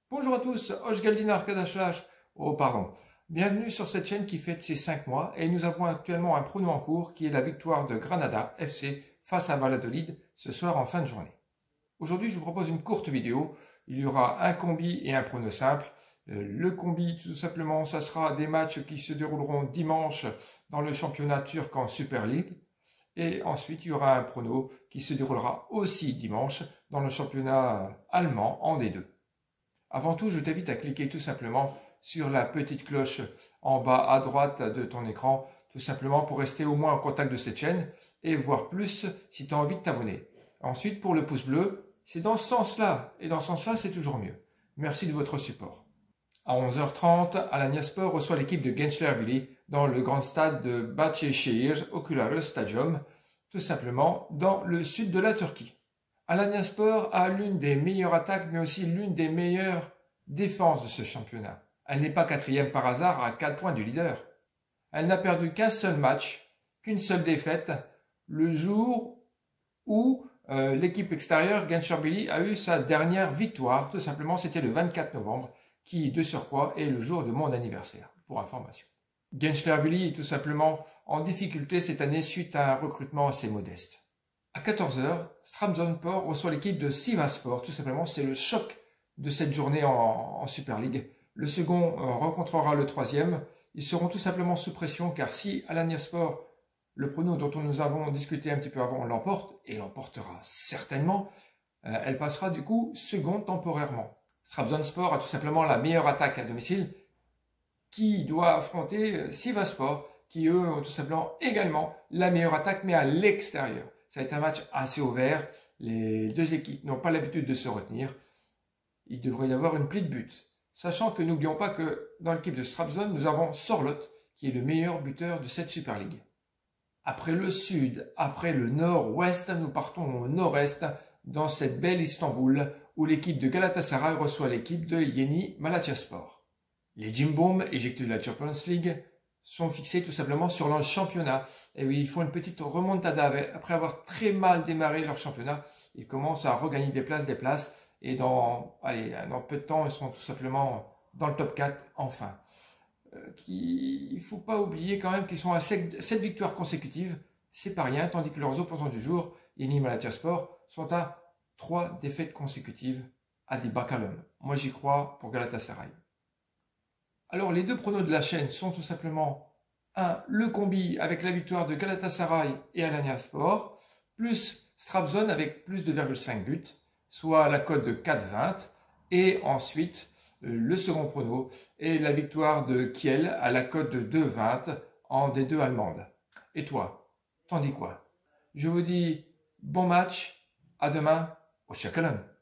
Bonjour à tous, Hochgaldinar Arkadaşlar. Oh pardon. Bienvenue sur cette chaîne qui fête ses 5 mois et nous avons actuellement un prono en cours qui est la victoire de Granada FC face à Valladolid ce soir en fin de journée. Aujourd'hui je vous propose une courte vidéo. Il y aura un combi et un prono simple. Le combi tout simplement ça sera des matchs qui se dérouleront dimanche dans le championnat turc en Super League. Et ensuite il y aura un prono qui se déroulera aussi dimanche dans le championnat allemand en D2. Avant tout, je t'invite à cliquer tout simplement sur la petite cloche en bas à droite de ton écran, tout simplement pour rester au moins en contact de cette chaîne et voir plus si tu as envie de t'abonner. Ensuite, pour le pouce bleu, c'est dans ce sens-là, et dans ce sens-là, c'est toujours mieux. Merci de votre support. À 11h30, Alanyaspor reçoit l'équipe de Gençlerbirliği dans le grand stade de Bahçeşehir Okulları Stadium, tout simplement dans le sud de la Turquie. Alanyaspor a l'une des meilleures attaques, mais aussi l'une des meilleures défenses de ce championnat. Elle n'est pas quatrième par hasard à 4 points du leader. Elle n'a perdu qu'un seul match, qu'une seule défaite, le jour où l'équipe extérieure, Gençlerbirliği, a eu sa dernière victoire. Tout simplement, c'était le 24 novembre, qui, de surcroît, est le jour de mon anniversaire, pour information. Gençlerbirliği est tout simplement en difficulté cette année suite à un recrutement assez modeste. À 14h, Trabzonspor reçoit l'équipe de Sivasspor. Tout simplement, c'est le choc de cette journée en Super League. Le second rencontrera le troisième. Ils seront tout simplement sous pression car si Alanyaspor, le prono dont nous avons discuté un petit peu avant, l'emporte, et l'emportera certainement, elle passera du coup second temporairement. Trabzonspor a tout simplement la meilleure attaque à domicile qui doit affronter Sivasspor qui eux ont tout simplement également la meilleure attaque mais à l'extérieur. Ça va être un match assez ouvert. Les deux équipes n'ont pas l'habitude de se retenir. Il devrait y avoir une plie de buts. Sachant que n'oublions pas que dans l'équipe de Trabzon, nous avons Sorloth, qui est le meilleur buteur de cette Super League. Après le sud, après le nord-ouest, nous partons au nord-est, dans cette belle Istanbul, où l'équipe de Galatasaray reçoit l'équipe de Yeni Malatyaspor. Les Jimboum, éjectés de la Champions League, sont fixés tout simplement sur leur championnat. Et oui, ils font une petite remontada. Après avoir très mal démarré leur championnat, ils commencent à regagner des places. Et dans peu de temps, ils seront tout simplement dans le top 4, enfin. Il ne faut pas oublier quand même qu'ils sont à 7 victoires consécutives. C'est pas rien, tandis que leurs opposants du jour, Yeni Malatyaspor, sont à 3 défaites consécutives à des bakalum. Moi, j'y crois pour Galatasaray. Alors, les deux pronos de la chaîne sont tout simplement le combi avec la victoire de Galatasaray et Alanyaspor, plus Trabzon avec plus de 2,5 buts, soit la cote de 4,20, et ensuite le second prono est la victoire de Kiel à la cote de 2,20 en D2 allemande. Et toi, t'en dis quoi? Je vous dis bon match, à demain, au Hoşça kalın.